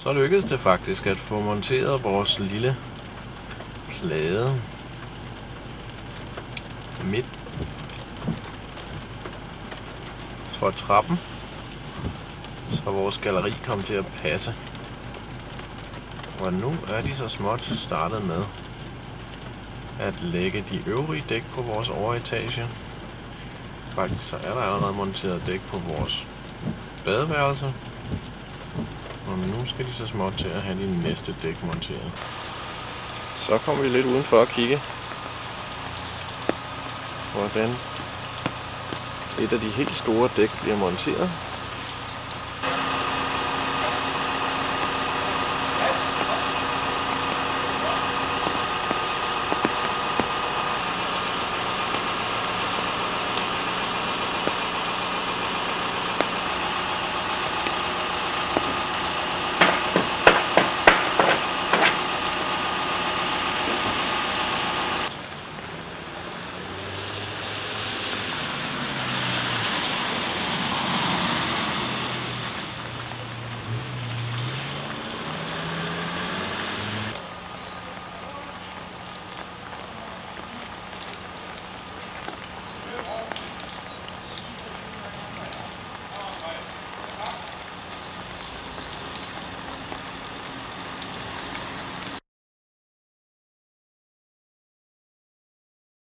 Så lykkedes det faktisk at få monteret vores lille plade midt for trappen, så vores galleri kom til at passe. Og nu er de så småt startet med at lægge de øvrige dæk på vores overetage. Faktisk så er der allerede monteret dæk på vores badeværelse. Og nu skal de så småt til at have de næste dæk monteret. Så kommer vi lidt udenfor og kigge, hvordan et af de helt store dæk bliver monteret.